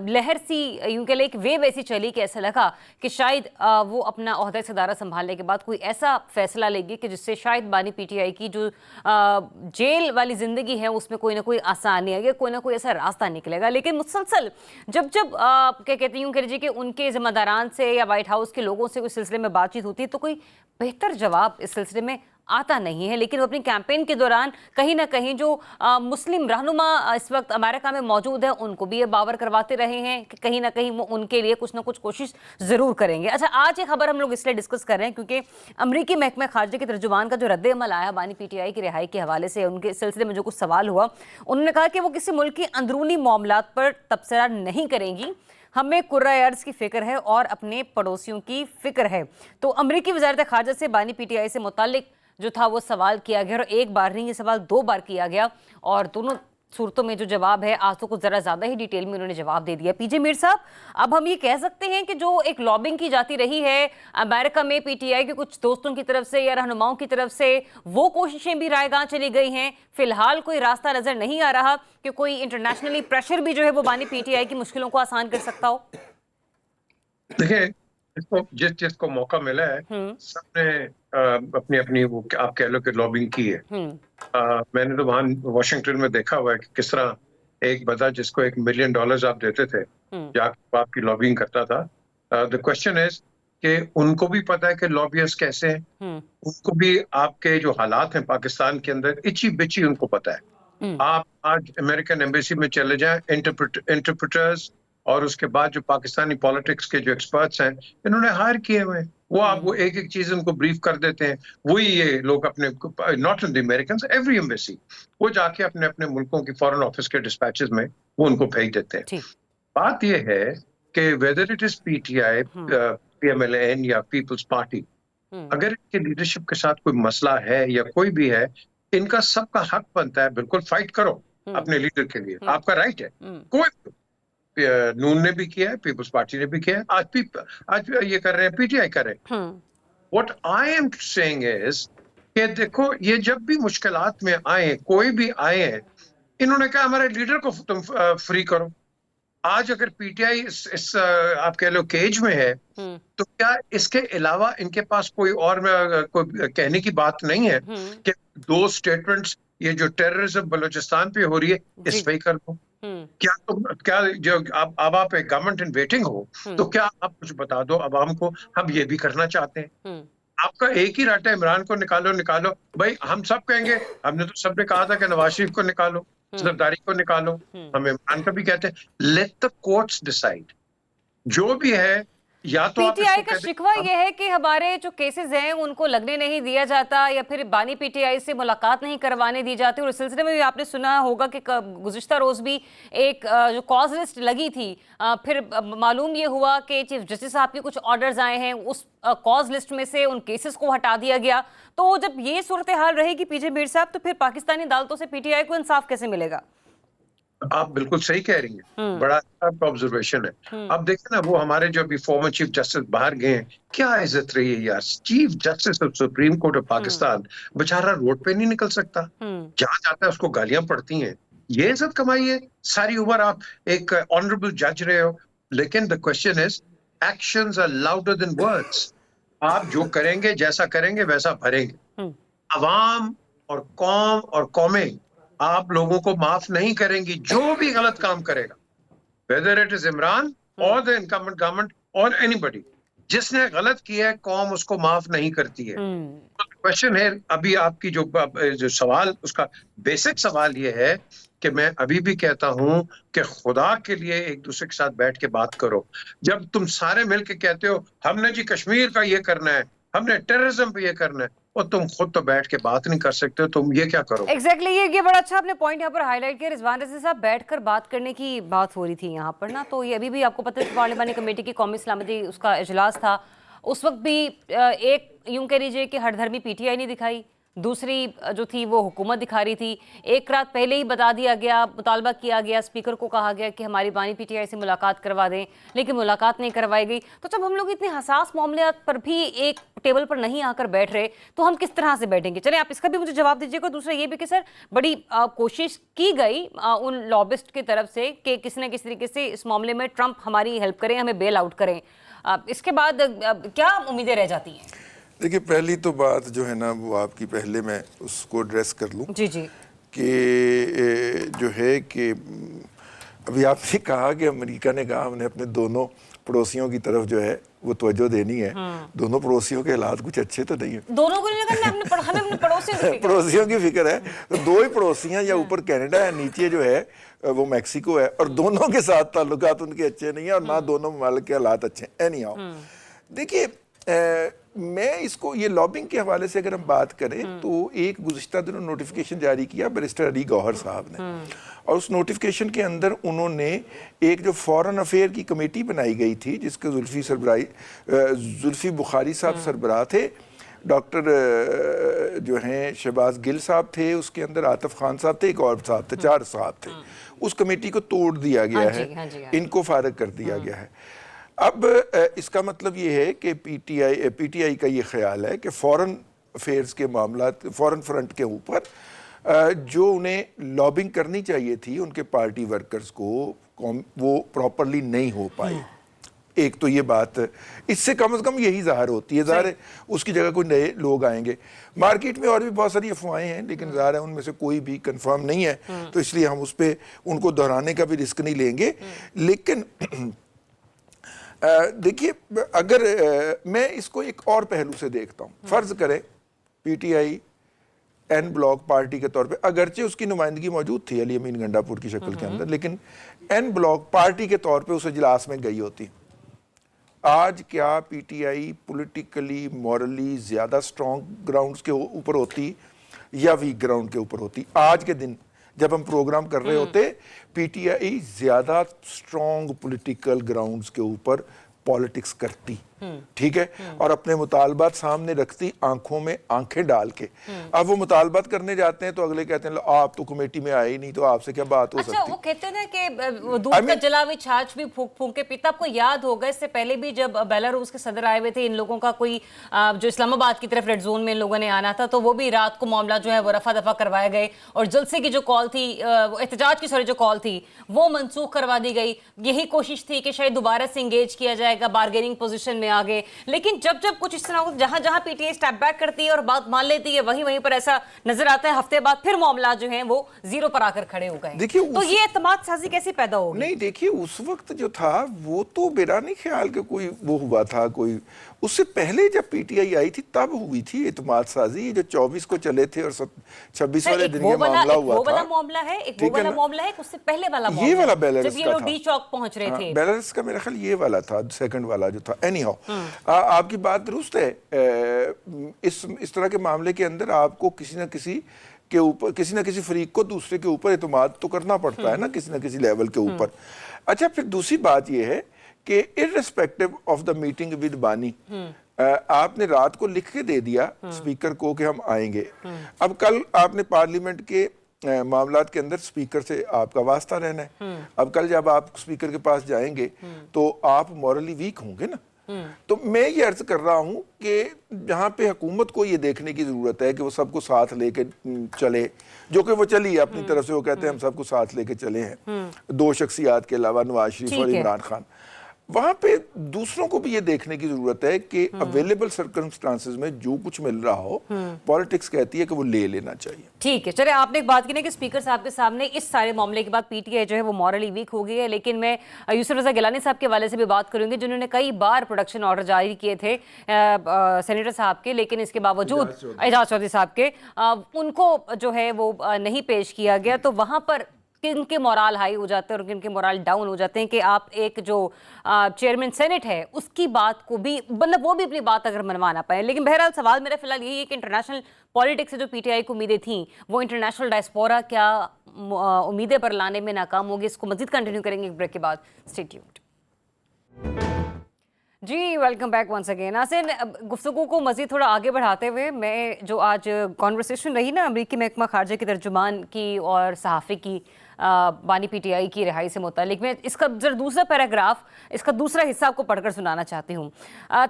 Speaker 1: लहर सी, यूं कह लें एक वेव ऐसी चली कि ऐसा लगा कि शायद वो अपना ओहदा सदारा संभालने के बाद कोई ऐसा फैसला लेगी कि जिससे शायद बानी PTI की जो जेल वाली जिंदगी है उसमें कोई ना कोई आसानी आएगी, कोई ना कोई ऐसा रास्ता निकलेगा। लेकिन मुसलसल जब क्या कहते हैं, यूं कह लीजिए कि उनके जिम्मेदारान से या व्हाइट हाउस के लोगों से उस सिलसिले में बातचीत होती है तो कोई बेहतर जवाब इस सिलसिले में आता नहीं है। लेकिन वो अपनी कैंपेन के दौरान कहीं ना कहीं जो मुस्लिम रहनुमा इस वक्त अमेरिका में मौजूद है उनको भी ये बावर करवाते रहे हैं कि कहीं ना कहीं वो उनके लिए कुछ ना कुछ कोशिश ज़रूर करेंगे। अच्छा, आज एक खबर हम लोग इसलिए डिस्कस कर रहे हैं क्योंकि अमरीकी महकमा खारजा के तर्जुमान का जो रद्द-ए-अमल आया बानी PTI की रिहाई के हवाले से, उनके सिलसिले में जो कुछ सवाल हुआ, उन्होंने कहा कि वो किसी मुल्क की अंदरूनी मामलात पर तबसरा नहीं करेंगी, हमें कुर्रा अर्ज़ की फ़िक्र है और अपने पड़ोसियों की फ़िक्र है। तो अमरीकी वज़ारत खारजा से बानी PTI से मुताल्लिक जो था वो सवाल किया गया और एक बार नहीं, ये सवाल 2 बार किया गया और दोनों सूरतों में जो जवाब है आज तो कुछ ज़रा ज़्यादा ही डिटेल में उन्होंने जवाब दे दिया। PJ मीर साहब, अब हम ये कह सकते हैं कि जो एक लॉबिंग की जाती रही है अमेरिका में PTI के कुछ दोस्तों की तरफ से या रहनुमाओं की तरफ से, वो कोशिशें भी रायगां चली गई हैं। फिलहाल कोई रास्ता नज़र नहीं आ रहा कि कोई इंटरनेशनली प्रेशर भी जो है वो बानी PTI की मुश्किलों को आसान कर सकता हो।
Speaker 4: देखिए, जिस चीज को मौका मिला है सबने अपनी अपनी वो आप कह लो कि लॉबिंग की है। मैंने तो वहां वॉशिंगटन में देखा हुआ है कि किस तरह एक बंदा जिसको $1 मिलियन आप देते थे जाकर आपकी लॉबिंग करता था। द क्वेश्चन इज कि उनको भी पता है कि लॉबियर्स कैसे हैं, उनको भी आपके जो हालात हैं पाकिस्तान के अंदर इची बिची उनको पता है। आप आज अमेरिकन एम्बेसी में चले जाएं, इंटरप्रेटर्स और उसके बाद जो पाकिस्तानी पॉलिटिक्स के जो एक्सपर्ट्स हैं इन्होंने हायर किए हुए हैं, वो आप वो एक एक चीज उनको ब्रीफ कर देते हैं। वही ये लोग अपने, not in the Americans, every embassy, वो जाके अपने अपने मुल्कों की फॉरेन ऑफिस के डिस्पैचेस में वो उनको भेज देते हैं। बात ये है कि whether it is PTI, PMLN या पीपल्स पार्टी, अगर इनके लीडरशिप के साथ कोई मसला है या कोई भी है, इनका सबका हक बनता है, बिल्कुल फाइट करो अपने लीडर के लिए, आपका राइट है। कोई नून ने भी किया है, पीपल्स पार्टी ने भी किया है, आज ये कर रहे हैं, PTI कर रहे हैं। What I am saying is कि देखो, ये जब भी मुश्किलात में आए, कोई भी आए हैं, इन्होंने कहा हमारे लीडर को तुम फ्री करो। आज अगर PTI इस आप कह लो केज में है तो क्या इसके अलावा इनके पास कोई और कोई कहने की बात नहीं है कि 2 स्टेटमेंट्स, ये जो टेररिज्म बलूचिस्तान पे हो रही है इस पे कर दो। क्या जो अब आप एक गवर्नमेंट इन वेटिंग हो तो क्या आप कुछ बता दो अवाम को, हम ये भी करना चाहते हैं। آپ کا ایک ہی راٹا عمران کو نکالو بھائی. ہم سب کہیں گے, ہم نے تو سب نے کہا تھا کہ نواز شریف کو نکالو, زرداری کو نکالو, ہم عمران کا بھی کہتے ہیں. لیٹ دا کورٹس ڈیسائیڈ جو بھی ہے. یا تو
Speaker 1: پی
Speaker 4: آپ
Speaker 1: ٹی
Speaker 4: اس
Speaker 1: آئی
Speaker 4: کو
Speaker 1: کا
Speaker 4: کہہ دیں
Speaker 1: شکوہ یہ ہے کہ ہمارے جو کیسز ہیں ان کو لگنے نہیں دیا جاتا, یا پھر بانی پی ٹی آئی سے ملاقات نہیں کروانے دی جاتی. اور اس سلسلے میں بھی آپ نے سنا ہوگا کہ گزشتہ روز بھی ایک جو کاز لسٹ لگی تھی, پھر معلوم یہ ہوا کہ چیف جسٹس صاحب کے کچھ آرڈرز آئے ہیں, اس کاز لسٹ میں سے ان کیسز کو ہٹا دیا گیا. تو جب یہ صورتحال رہے گی پی جے میر صاحب, تو پھر پاکستانی عدالتوں سے پی ٹی آئی کو انصاف کیسے ملے گا؟
Speaker 4: آپ بالکل صحیح کہہ رہی ہیں, بڑا اچھا آپ کا آبزرویشن ہے. اب دیکھیں نا, وہ ہمارے جو ابھی فارمر چیف جسٹس باہر گئے ہیں, کیا عزت رہی ہے یار. Chief justice of supreme court of Pakistan بےچارا روڈ پہ نہیں نکل سکتا, جہاں جاتا ہے اس کو گالیاں پڑتی ہیں. یہ عزت کمائی ہے. ساری عمر آپ ایک آنریبل جج رہے ہو, لیکن the question is actions are louder than words. آپ جو کریں گے, جیسا کریں گے ویسا بھریں گے. عوام اور قوم اور قومیں آپ لوگوں کو معاف نہیں کریں گی جو بھی غلط کام کرے گا, whether it is Imran or the incumbent government or anybody. جس نے غلط کیا ہے قوم اس کو معاف نہیں کرتی ہے. کوشچن ہے ابھی آپ کی جو سوال, اس کا بیسک سوال یہ ہے کہ میں ابھی بھی کہتا ہوں کہ خدا کے لیے ایک دوسرے کے ساتھ بیٹھ کے بات کرو. جب تم سارے مل کے کہتے ہو ہم نے جی کشمیر کا یہ کرنا ہے, ہم نے ٹیررزم پہ یہ کرنا ہے, اور تم خود تو بیٹھ کے بات نہیں کر سکتے, تم یہ کیا کرو؟
Speaker 1: ایگزیکٹلی, یہ بڑا اچھا آپ نے پوائنٹ یہاں پر ہائی لائٹ کیا. رضوان رضی صاحب, بیٹھ کر بات کرنے کی بات ہو رہی تھی یہاں پر نا, تو یہ ابھی بھی آپ کو پتہ ہے پارلیمانی کمیٹی کی قومی سلامتی اس کا اجلاس تھا. اس وقت بھی ایک یوں کہہ لیجیے کہ ہر دھرمی پی ٹی آئی نہیں دکھائی, دوسری جو تھی وہ حکومت دکھا رہی تھی. ایک رات پہلے ہی بتا دیا گیا, مطالبہ کیا گیا, اسپیکر کو کہا گیا کہ ہماری بانی پی ٹی آئی سے ملاقات کروا دیں, لیکن ملاقات نہیں کروائی گئی. تو جب ہم لوگ اتنے حساس معاملات پر بھی ایک ٹیبل پر نہیں آ کر بیٹھ رہے, تو ہم کس طرح سے بیٹھیں گے؟ چلیں آپ اس کا بھی مجھے جواب دیجیے گا. دوسرا یہ بھی کہ سر, بڑی کوشش کی گئی ان لابسٹ کی طرف سے کہ کسی نہ کسی طریقے سے اس معاملے میں ٹرمپ ہماری ہیلپ کریں, ہمیں بیل آؤٹ کریں. اس کے بعد کیا امیدیں رہ جاتی ہیں؟
Speaker 2: دیکھیے, پہلی تو بات جو ہے نا وہ آپ کی, پہلے میں اس کو ایڈریس کر لوں
Speaker 1: جی جی,
Speaker 2: کہ جو ہے کہ ابھی آپ نے کہا کہ امریکہ نے کہا ہم نے اپنے دونوں پڑوسیوں کی طرف جو ہے وہ توجہ دینی ہے. دونوں پڑوسیوں کے حالات کچھ اچھے تو نہیں ہیں.
Speaker 1: دونوں کو نہیں لگا, ہمیں اپنے
Speaker 2: پڑوسیوں کی فکر ہے. دو ہی پڑوسیاں, یا اوپر کینیڈا ہے, نیچے جو ہے وہ میکسیکو ہے, اور دونوں کے ساتھ تعلقات ان کے اچھے نہیں ہیں, اور نہ دونوں ممالک کے حالات اچھے ہیں. اینی ہاؤ, دیکھیے میں اس کو یہ لابنگ کے حوالے سے اگر ہم بات کریں تو ایک گزشتہ دنوں نوٹیفیکیشن جاری کیا بیرسٹر علی گوہر صاحب نے, اور اس نوٹیفیکیشن کے اندر انہوں نے ایک جو فورن افیئر کی کمیٹی بنائی گئی تھی جس کے زلفی بخاری صاحب سربراہ تھے, ڈاکٹر جو ہیں شہباز گل صاحب تھے, اس کے اندر عاطف خان صاحب تھے, ایک اور صاحب تھے, 4 صاحب تھے. اس کمیٹی کو توڑ دیا گیا ہے, ان کو فارغ کر دیا گیا ہے. اب اس کا مطلب یہ ہے کہ پی ٹی آئی کا یہ خیال ہے کہ فورن افیئرز کے معاملات, فورن فرنٹ کے اوپر جو انہیں لابنگ کرنی چاہیے تھی ان کے پارٹی ورکرز کو, وہ پراپرلی نہیں ہو پائی. ایک تو یہ بات, اس سے کم از کم یہی ظاہر ہوتی ہے. ظاہر ہے اس کی جگہ کوئی نئے لوگ آئیں گے. مارکیٹ میں اور بھی بہت ساری افواہیں ہیں, لیکن ظاہر ہے ان میں سے کوئی بھی کنفرم نہیں ہے, تو اس لیے ہم اس پہ ان کو دہرانے کا بھی رسک نہیں لیں گے. لیکن دیکھیے, اگر میں اس کو ایک اور پہلو سے دیکھتا ہوں, فرض کریں P T I N block party کے طور پہ, اگرچہ اس کی نمائندگی موجود تھی علی امین گنڈا پور کی شکل کے اندر, لیکن این بلاک پارٹی کے طور پہ اس اجلاس میں گئی ہوتی. آج کیا پی ٹی آئی پولیٹیکلی مورلی زیادہ سٹرونگ گراؤنڈز کے اوپر ہوتی یا ویک گراؤنڈ کے اوپر ہوتی؟ آج کے دن جب ہم پروگرام کر رہے ہوتے, پی ٹی آئی زیادہ سٹرونگ پولیٹیکل گراؤنڈز کے اوپر پالیٹکس کرتی, ٹھیک ہے, اور اپنے مطالبات سامنے رکھتی, آنکھوں میں آنکھیں ڈال کے. اب وہ مطالبات کرنے جاتے ہیں تو اگلے کہتے ہیں آپ تو کمیٹی میں آئے ہی نہیں, تو آپ سے کیا بات ہو سکتی.
Speaker 1: اچھا, وہ کہتے ہیں کہ دودھ کا جلا ہوئی چھاچھ بھی پھونک پھونک کے پیتا. آپ کو یاد ہوگا اس سے پہلے بھی جب بیلاروس کے صدر آئے ہوئے تھے, ان لوگوں کا کوئی جو اسلام آباد کی طرف ریڈ زون میں ان لوگوں نے آنا تھا, تو وہ بھی رات کو معاملہ جو ہے وہ رفع دفع کروائے گئے, اور جلسے کی جو کال تھی, احتجاج کی جو کال تھی, وہ منسوخ کروا دی گئی. یہی کوشش تھی کہ شاید دوبارہ سے انگیج کیا جائے گا, بارگیننگ پوزیشن میں آگے. لیکن جب کچھ اس طرح جہاں جہاں پی ٹی آئی اسٹیپ بیک کرتی ہے اور بات مان لیتی ہے, وہیں پر ایسا نظر آتا ہے ہفتے بعد پھر معاملات جو ہیں وہ زیرو پر آ کر کھڑے ہو گئے. تو یہ اعتماد سازی کیسے پیدا ہوگی؟
Speaker 2: نہیں دیکھیے, اس وقت جو تھا وہ تو میرا نہیں خیال کہ کوئی وہ ہوا تھا, کوئی उससे पहले जब पीटीआई आई थी तब हुई थी एतमाद साजी, ये जो 24 को चले थे और 26 वाले दिन ये मामला हुआ था।
Speaker 1: वो वाला मामला है, एक वो वाला मामला है, उससे पहले वाला मामला
Speaker 2: ये वाला
Speaker 1: है,
Speaker 2: बेलारूस
Speaker 1: जब ये
Speaker 2: का
Speaker 1: लोग
Speaker 2: था।
Speaker 1: डी चौक पहुंच रहे थे।
Speaker 2: बेलारूस का मेरा ख्याल ये वाला था, सेकंड वाला जो था। एनी हाउ, आपकी बात दुरुस्त है। इस तरह के मामले के अंदर आपको किसी न किसी के ऊपर, किसी न किसी फरीक को दूसरे के ऊपर एतमाद तो करना पड़ता है ना, किसी न किसी लेवल के ऊपर। अच्छा, फिर दूसरी बात ये है कि irrespective of the meeting with बानी, आपने रात को लिख के दे दिया स्पीकर को कि हम आएंगे। अब कल आपने पार्लियामेंट के मामलात के अंदर स्पीकर से आपका वास्ता रहना है। अब कल जब आप स्पीकर के पास जाएंगे तो आप मॉरली वीक होंगे ना। तो मैं ये अर्ज कर रहा हूं कि जहां पे हुकूमत को ये देखने की जरूरत है कि वो सबको साथ लेके चले, जो कि वो चली है अपनी तरफ से, वो कहते हैं हम सबको साथ लेके चले हैं, दो शख्सियात के अलावा नवाज शरीफ और इमरान खान। वहां पे दूसरों को भी ये देखने की जरूरत है कि अवेलेबल सर्कमस्टांसेस में जो कुछ मिल रहा हो, पॉलिटिक्स कहती है कि वो ले लेना चाहिए।
Speaker 1: ठीक है, चले, आपने एक बात की ना कि स्पीकर साहब के सामने इस सारे मामले के बाद पीटीआई जो है वो मॉरली वीक हो गई है, लेकिन मैं यूसुफ रजा गिलानी साहब के हवाले से भी बात करूंगी, जिन्होंने कई बार प्रोडक्शन ऑर्डर जारी किए थे सेनेटर साहब के, लेकिन इसके बावजूद एजाज चौधरी साहब के, उनको जो है वो नहीं पेश किया गया। तो वहां पर किनके मोराल हाई हो जाते हैं और किनके मोराल डाउन हो जाते हैं कि आप एक जो चेयरमैन सेनेट है उसकी बात को भी, मतलब वो भी अपनी बात अगर मनवा ना पाए। लेकिन बहरहाल सवाल मेरा फिलहाल यही है कि इंटरनेशनल पॉलिटिक्स से जो पीटीआई को उम्मीदें थी, वो इंटरनेशनल डायस्पोरा क्या उम्मीदें पर लाने में नाकाम होगी? इसको मजीद कंटिन्यू करेंगे एक ब्रेक के बाद। Stay tuned. जी, वेलकम बैक वंस अगेन। नाज़रीन, गुफ्तगू को मज़ीद थोड़ा आगे बढ़ाते हुए, मैं जो आज कॉन्वर्सेशन रही ना अमरीकी महकमा खारजा के तर्जुमान की और सहाफ़ी की बानी पीटीआई की रिहाई से मुतालिक, मैं इसका जरा दूसरा पैराग्राफ, इसका दूसरा हिस्सा आपको पढ़कर सुनाना चाहती हूँ।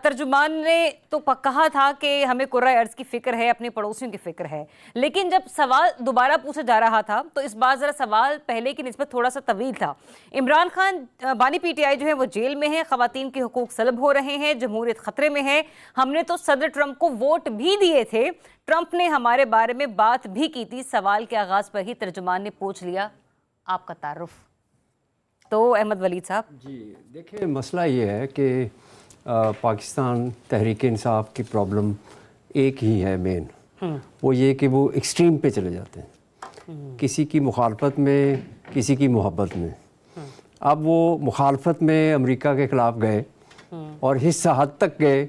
Speaker 1: तर्जुमान ने तो कहा था कि हमें कुर्रा अर्ज़ की फ़िक्र है, अपने पड़ोसियों की फ़िक्र है, लेकिन जब सवाल दोबारा पूछा जा रहा था तो इस बार ज़रा सवाल पहले की निस्बत थोड़ा सा तवील था। इमरान खान, बानी पीटीआई जो है वो जेल में है, ख़वातीन के हुकूक सलब हो रहे हैं, जमहूरियत ख़तरे में है, हमने तो सदर ट्रंप को वोट भी दिए थे, ट्रंप ने हमारे बारे में बात भी की थी। सवाल के आगाज़ पर ही तर्जुमान ने पूछ लिया, आपका तारुफ। तो अहमद वलीद साहब
Speaker 3: जी, देखिए, मसला ये है कि पाकिस्तान तहरीक इंसाफ की प्रॉब्लम एक ही है मेन, वो ये कि वो एक्सट्रीम पे चले जाते हैं, किसी की मुखालफत में, किसी की मोहब्बत में। अब वो मुखालफत में अमेरिका के ख़िलाफ़ गए और इस हद तक गए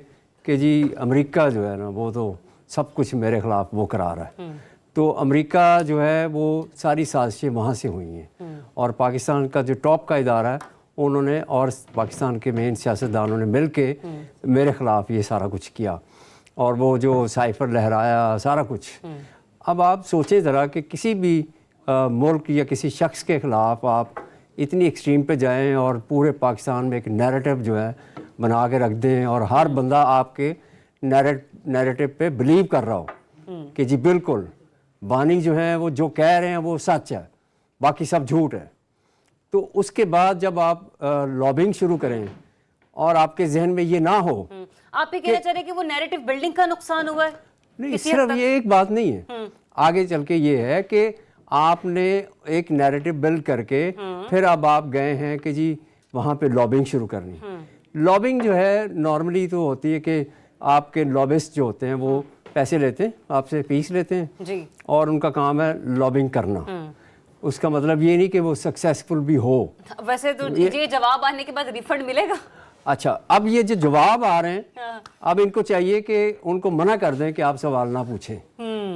Speaker 3: कि जी अमेरिका जो है ना वो तो सब कुछ मेरे ख़िलाफ़ वो करा रहा है। तो अमेरिका जो है वो सारी साजिशें वहाँ से हुई हैं और पाकिस्तान का जो टॉप का इदारा है उन्होंने और पाकिस्तान के मेन सियासतदानों ने मिल के मेरे ख़िलाफ़ ये सारा कुछ किया और वो जो साइफर लहराया सारा कुछ। अब आप सोचें ज़रा कि किसी भी मुल्क या किसी शख्स के ख़िलाफ़ आप इतनी एक्सट्रीम पे जाएं और पूरे पाकिस्तान में एक नैरेटिव जो है बना के रख दें और हर बंदा आपके नैरेटिव पे बिलीव कर रहा हो कि जी बिल्कुल बानी जो है वो जो कह रहे हैं वो सच है, बाकी सब झूठ है। तो उसके बाद जब आप लॉबिंग शुरू करें और आपके जहन में ये ना हो,
Speaker 1: आप ये कहना चाह रहे हैं कि वो नैरेटिव बिल्डिंग का नुकसान हुआ है?
Speaker 3: नहीं, सिर्फ ये एक बात नहीं है, आगे चल के ये है कि आपने एक नैरेटिव बिल्ड करके फिर अब आप गए हैं कि जी वहाँ पे लॉबिंग शुरू करनी। लॉबिंग जो है नॉर्मली तो होती है कि आपके लॉबिस्ट जो होते हैं वो पैसे लेते हैं, आपसे फीस लेते हैं
Speaker 1: जी,
Speaker 3: और उनका काम है लॉबिंग करना। उसका मतलब ये नहीं कि वो सक्सेसफुल भी हो।
Speaker 1: वैसे तो ये जवाब आने के बाद रिफंड मिलेगा?
Speaker 3: अच्छा, अब ये जो जवाब आ रहे हैं अब इनको चाहिए कि उनको मना कर दें कि आप सवाल ना पूछें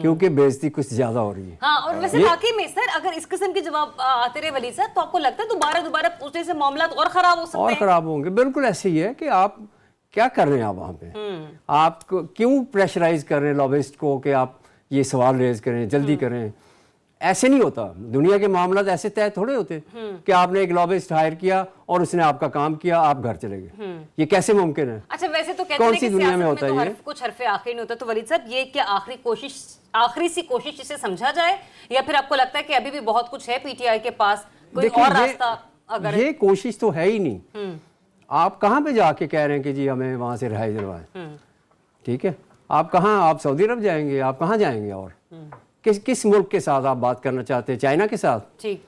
Speaker 3: क्योंकि बेइज्जती कुछ ज्यादा हो रही है।
Speaker 1: हाँ, और वैसे वाकई में सर अगर इस किस्म के जवाब आते रहे वली सर, तो आपको लगता है दोबारा पूछने से मामला और खराब हो सकते हैं?
Speaker 3: और खराब होंगे, बिल्कुल ऐसे ही है कि आप क्या कर रहे हैं आप वहाँ पे, आप क्यों प्रेशराइज कर रहे हैं लॉबिस्ट को कि आप ये सवाल रेज करें, जल्दी करें। ऐसे नहीं होता, दुनिया के मामला ऐसे तय थोड़े होते कि आपने एक लॉबिस्ट हायर किया और उसने आपका काम किया, आप घर चले गए। ये कैसे मुमकिन है?
Speaker 1: अच्छा, वैसे तो कहते
Speaker 3: कौन
Speaker 1: हैं
Speaker 3: सी
Speaker 1: कि
Speaker 3: दुनिया में
Speaker 1: सियासत
Speaker 3: होता है ये?
Speaker 1: कुछ हरफे आखिरी नहीं होता। तो वलीद साहब, ये क्या आखिरी सी कोशिश इसे समझा जाए, या फिर आपको लगता है कि अभी भी बहुत कुछ है पीटीआई के पास, कोई और रास्ता? अगर
Speaker 3: ये कोशिश तो है ही नहीं। आप कहाँ पे जाके कह रहे हैं कि जी हमें वहाँ से रिहाई दिलवाएं? ठीक है, आप कहाँ, आप सऊदी अरब जाएंगे, आप कहाँ जाएंगे? और किस मुल्क के साथ आप बात करना चाहते हैं? चाइना के साथ?
Speaker 1: ठीक,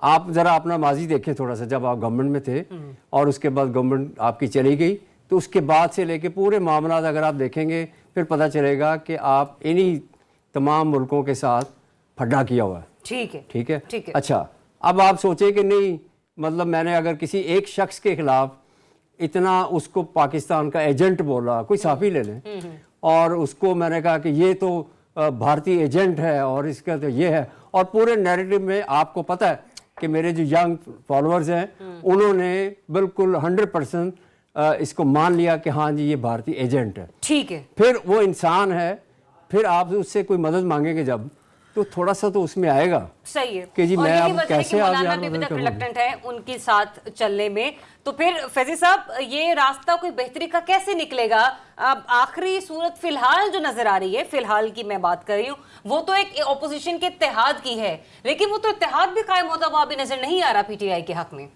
Speaker 3: आप ज़रा अपना माजी देखें थोड़ा सा, जब आप गवर्नमेंट में थे और उसके बाद गवर्नमेंट आपकी चली गई تو اس کے بعد سے لے کے پورے معاملات اگر آپ دیکھیں گے پھر پتہ چلے گا کہ آپ انہی تمام ملکوں کے ساتھ پھڈا کیا ہوا ہے.
Speaker 1: ٹھیک ہے
Speaker 3: ٹھیک ہے.
Speaker 1: ٹھیک ہے.
Speaker 3: اچھا اب آپ سوچیں کہ نہیں مطلب میں نے اگر کسی ایک شخص کے خلاف اتنا اس کو پاکستان کا ایجنٹ بولا, کوئی صحافی لے لیں, اور اس کو میں نے کہا کہ یہ تو بھارتی ایجنٹ ہے اور اس کا تو یہ ہے, اور پورے نیریٹو میں آپ کو پتہ ہے کہ میرے جو ینگ فالوورز ہیں انہوں نے بالکل 100% اس کو مان لیا کہ ہاں جی یہ بھارتی ایجنٹ ہے.
Speaker 1: ٹھیک ہے.
Speaker 3: پھر وہ انسان ہے, پھر آپ اس سے کوئی مدد مانگیں گے جب تو تھوڑا سا تو اس میں آئے گا.
Speaker 1: صحیح ہے
Speaker 3: کہ جی میں اب کیسے آپ
Speaker 1: مولانا بھی تک ریلیکٹنٹ ہے ان کے ساتھ چلنے میں. تو پھر فیضی صاحب یہ راستہ کوئی بہتری کا کیسے نکلے گا؟ اب آخری صورت فی الحال جو نظر آ رہی ہے, فی الحال کی میں بات کر رہی ہوں, وہ تو ایک اپوزیشن کے اتحاد کی ہے, لیکن وہ تو اتحاد بھی قائم ہوتا ہوا ابھی نظر نہیں آ رہا پی ٹی آئی کے حق میں.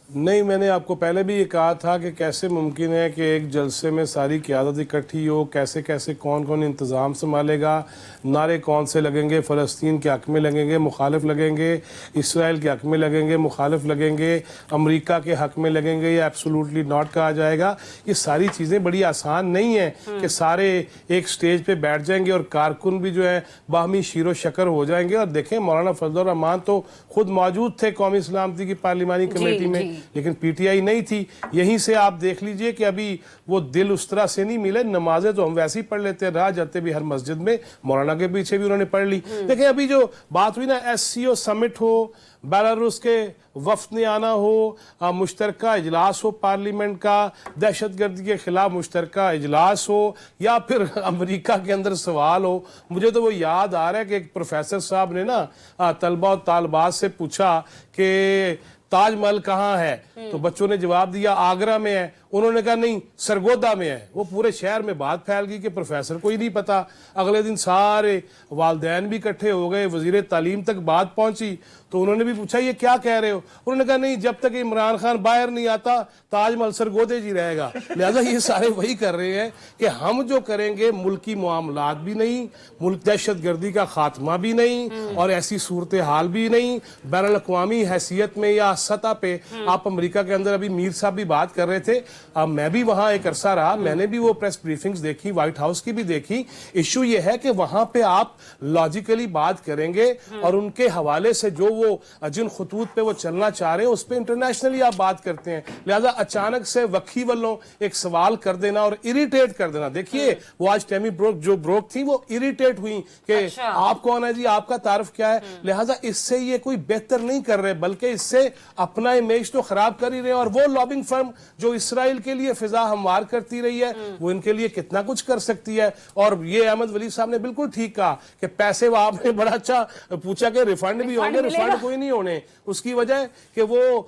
Speaker 5: نہیں, میں نے آپ کو پہلے بھی یہ کہا تھا کہ کیسے ممکن ہے کہ ایک جلسے میں ساری قیادت اکٹھی ہو, کیسے کیسے کون کون انتظام سنبھالے گا, نعرے کون سے لگیں گے, فلسطین کے حق میں لگیں گے, مخالف لگیں گے, اسرائیل کے حق میں لگیں گے, مخالف لگیں گے, امریکہ کے حق میں لگیں گے, یا ایبسولوٹلی ناٹ کہا جائے گا. یہ ساری چیزیں بڑی آسان نہیں ہیں کہ سارے ایک سٹیج پہ بیٹھ جائیں گے اور کارکن بھی جو ہیں باہمی شیر و شکر ہو جائیں گے. اور دیکھیں مولانا فضل الرحمان تو خود موجود تھے قومی سلامتی کی پارلیمانی کمیٹی میں, لیکن پی ٹی آئی نہیں تھی. یہیں سے آپ دیکھ لیجئے کہ ابھی وہ دل اس طرح سے نہیں ملے. نمازیں تو ہم ویسے ہی پڑھ لیتے ہیں, راہ جاتے بھی ہر مسجد میں, مولانا کے پیچھے بھی انہوں نے پڑھ لی. دیکھیں ابھی جو بات ہوئی نا, ایس سی او سمٹ ہو, بیلاروس کے وفد نے آنا ہو, مشترکہ اجلاس ہو پارلیمنٹ کا, دہشت گردی کے خلاف مشترکہ اجلاس ہو, یا پھر امریکہ کے اندر سوال ہو. مجھے تو وہ یاد آ رہا ہے کہ ایک پروفیسر صاحب نے نا طلبہ و طالبات سے پوچھا کہ تاج محل کہاں ہے, تو بچوں نے جواب دیا آگرہ میں ہے. انہوں نے کہا نہیں سرگودا میں ہے. وہ پورے شہر میں بات پھیل گئی کہ پروفیسر کو ہی نہیں پتا. اگلے دن سارے والدین بھی اکٹھے ہو گئے, وزیر تعلیم تک بات پہنچی, تو انہوں نے بھی پوچھا یہ کیا کہہ رہے ہو. انہوں نے کہا نہیں جب تک عمران خان باہر نہیں آتا تاج محل سرگودے جی رہے گا. لہذا یہ سارے وہی کر رہے ہیں کہ ہم جو کریں گے ملکی معاملات بھی نہیں, ملک دہشت گردی کا خاتمہ بھی نہیں, اور ایسی صورتحال بھی نہیں. بین الاقوامی حیثیت میں یا سطح پہ آپ امریکہ کے اندر, ابھی میر صاحب بھی بات کر رہے تھے, میں بھی وہاں ایک عرصہ رہا, میں نے بھی وہ پریس بریفنگز دیکھی, وائٹ ہاؤس کی بھی دیکھی. ایشو یہ ہے کہ وہاں پہ آپ لاجیکلی بات کریں گے اور ان کے حوالے سے جو وہ جن خطوط پہ وہ چلنا چاہ رہے ہیں اس پہ انٹرنیشنلی آپ بات کرتے ہیں. لہذا اچانک سے وکھی والوں ایک سوال کر دینا اور اریٹیٹ کر دینا. دیکھیے وہ آج ٹیمی بروک تھی, وہ اریٹیٹ ہوئی کہ آپ کون ہے جی, آپ کا تعارف کیا ہے. لہذا اس سے یہ کوئی بہتر نہیں کر رہے, بلکہ اس سے اپنا امیج تو خراب کر ہی رہے ہیں. اور وہ لابنگ فرم جو اسرائیل کے لیے فضا ہموار کرتی رہی ہے, وہ ان کے لیے کتنا کچھ کر سکتی ہے. اور یہ احمد ولی صاحب نے بالکل ٹھیک کہا کہ پیسے وہ آپ نے بڑا اچھا پوچھا کہ ریفنڈ بھی ہوں گے, ریفنڈ کوئی نہیں ہونے. اس کی وجہ کہ وہ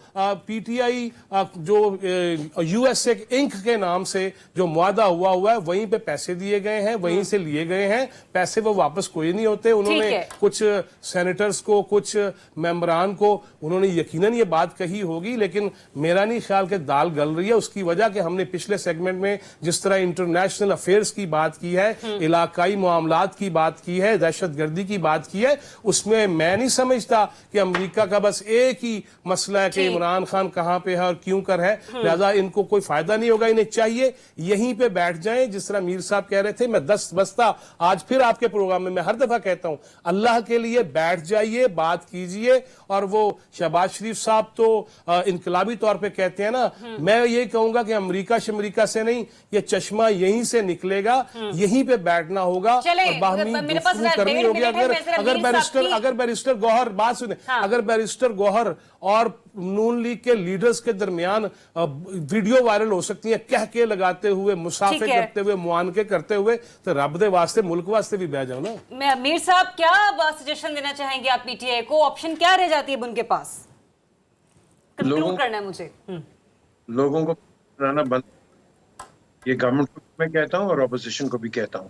Speaker 5: پی ٹی آئی جو یو ایس اے انک کے نام سے جو معاہدہ ہوا ہے وہیں پہ پیسے دیے گئے ہیں, وہیں سے لیے گئے ہیں پیسے, وہ واپس کوئی نہیں ہوتے. انہوں نے کچھ سینیٹرز کو, کچھ ممبران کو, انہوں نے یقیناً یہ بات کہی ہوگی, لیکن میرا نہیں خیال کہ دال گل رہی ہے. اس کی وجہ کہ ہم نے پچھلے سیگمنٹ میں جس طرح انٹرنیشنل افیئرز کی بات کی ہے, علاقائی معاملات کی بات کی ہے, دہشت گردی کی بات کی ہے, اس میں میں نہیں سمجھتا کہ امریکہ کا بس ایک ہی مسئلہ ہے کہ عمران خان کہاں پہ ہے اور کیوں کر ہے. لہذا ان کو کوئی فائدہ نہیں ہوگا. انہیں چاہیے یہیں پہ بیٹھ جائیں, جس طرح میر صاحب کہہ رہے تھے. میں دست بستہ آج پھر آپ کے پروگرام میں ہر دفعہ کہتا ہوں, اللہ کے لیے بیٹھ جائیے, بات کیجئے. اور وہ شہباز شریف صاحب تو انقلابی طور پہ کہتے ہیں نا, میں یہ کہوں گا کہ امریکہ سے نہیں, یہ چشمہ یہیں سے نکلے گا, یہیں پہ بیٹھنا ہوگا اور باہمی گفتگو کرنی ہوگی. اگر بیرسٹر گوہر بات سنیں, اگر بیرسٹر گوہر اور نون لیگ کے لیڈرز کے درمیان ویڈیو وائرل ہو سکتی ہیں کہہ کے لگاتے ہوئے, مسافے کرتے ہوئے, معانقے کرتے ہوئے, تو رب دے واسطے ملک واسطے بھی بہ جاؤ نا.
Speaker 1: میر صاحب کیا سجیشن دینا چاہیں گے آپ پی ٹی آئی کو, آپشن کیا رہ جاتی ہے اب ان کے پاس؟ کنکلوڈ کرنا ہے مجھے.
Speaker 4: لوگوں کو بنانا بند, یہ گورنمنٹ کو میں کہتا ہوں اور اپوزیشن کو بھی کہتا ہوں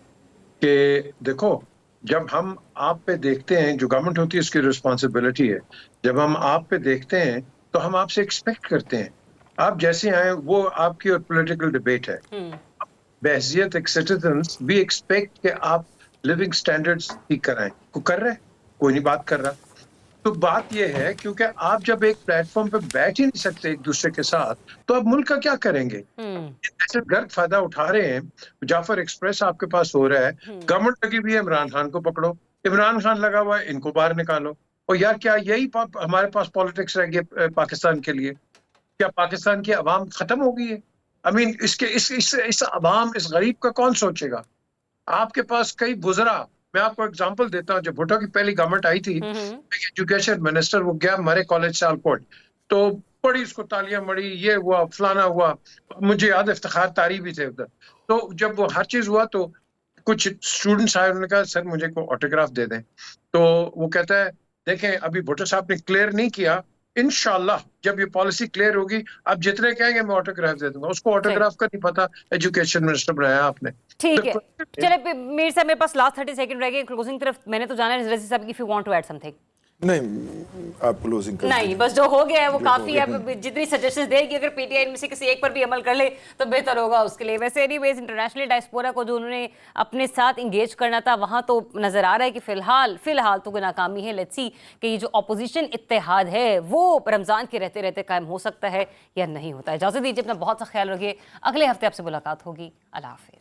Speaker 4: کہ دیکھو, جب ہم آپ پہ دیکھتے ہیں, جو گورنمنٹ ہوتی ہے اس کی رسپانسبلٹی ہے, جب ہم آپ پہ دیکھتے ہیں تو ہم آپ سے ایکسپیکٹ کرتے ہیں آپ جیسے آئیں, وہ آپ کی اور پولیٹیکل ڈیبیٹ ہے. بحیثیت ایک سٹیزنز بھی ایکسپیکٹ کہ آپ لیونگ سٹینڈرڈز ٹھیک کرائیں. کو کر رہے, کوئی نہیں بات کر رہا. تو بات یہ ہے کیونکہ آپ جب ایک پلیٹ فارم پہ بیٹھ ہی نہیں سکتے ایک دوسرے کے ساتھ تو آپ ملک کا کیا کریں گے؟ دہشت گرد فائدہ اٹھا رہے ہیں. جعفر ایکسپریس آپ کے پاس ہو رہا ہے, گورنمنٹ لگی ہوئی ہے عمران خان کو پکڑو, عمران خان لگا ہوا ہے ان کو باہر نکالو. اور یار کیا یہی ہمارے پاس پالیٹکس رہ گئی پاکستان کے لیے؟ کیا پاکستان کی عوام ختم ہو گئی ہے؟ اس عوام, اس غریب کا کون سوچے گا؟ آپ کے پاس کئی وزراء, میں آپ کو اگزامپل دیتا ہوں, جب بھٹو کی پہلی گورنمنٹ آئی تھی, ایجوکیشن منسٹر وہ گیا ہمارے کالج سیالکوٹ, تو بڑی اس کو تالیاں مڑی, یہ ہوا فلانا ہوا, مجھے یاد افتخار تاری بھی تھے ادھر. تو جب وہ ہر چیز ہوا تو کچھ اسٹوڈنٹس آئے, انہوں نے کہا سر مجھے کوئی آٹوگراف دے دیں. تو وہ کہتا ہے دیکھیں ابھی بھٹو صاحب نے کلیئر نہیں کیا, انشاءاللہ جب یہ پالیسی کلیئر ہوگی آپ جتنے کہیں گے میں آٹوگراف دے دوں گا. اس کو آٹوگراف کا نہیں پتا, ایجوکیشن منسٹر بنایا آپ نے.
Speaker 1: ٹھیک ہے, چلے میر صاحب میرے پاس لاسٹ 30 سیکنڈ رہ گئے کلوزنگ طرف. میں نے تو جانا ہے رضی صاحب کی, if you want to add something.
Speaker 2: نہیں آپ کلوزنگ کر
Speaker 1: نہیں بس جو ہو گیا ہے وہ کافی ہے. جتنی سجیشنز دے گی اگر پی ٹی آئی میں سے کسی ایک پر بھی عمل کر لے تو بہتر ہوگا اس کے لیے. ویسے اینی ویز انٹرنیشنل ڈائسپورا کو جو انہوں نے اپنے ساتھ انگیج کرنا تھا وہاں تو نظر آ رہا ہے کہ فی الحال تو ناکامی ہے. لیٹس سی کہ یہ جو اپوزیشن اتحاد ہے وہ رمضان کے رہتے رہتے قائم ہو سکتا ہے یا نہیں ہوتا ہے. اجازت دیجیے, اپنا بہت سا خیال رکھیے. اگلے ہفتے آپ سے ملاقات ہوگی. اللہ حافظ.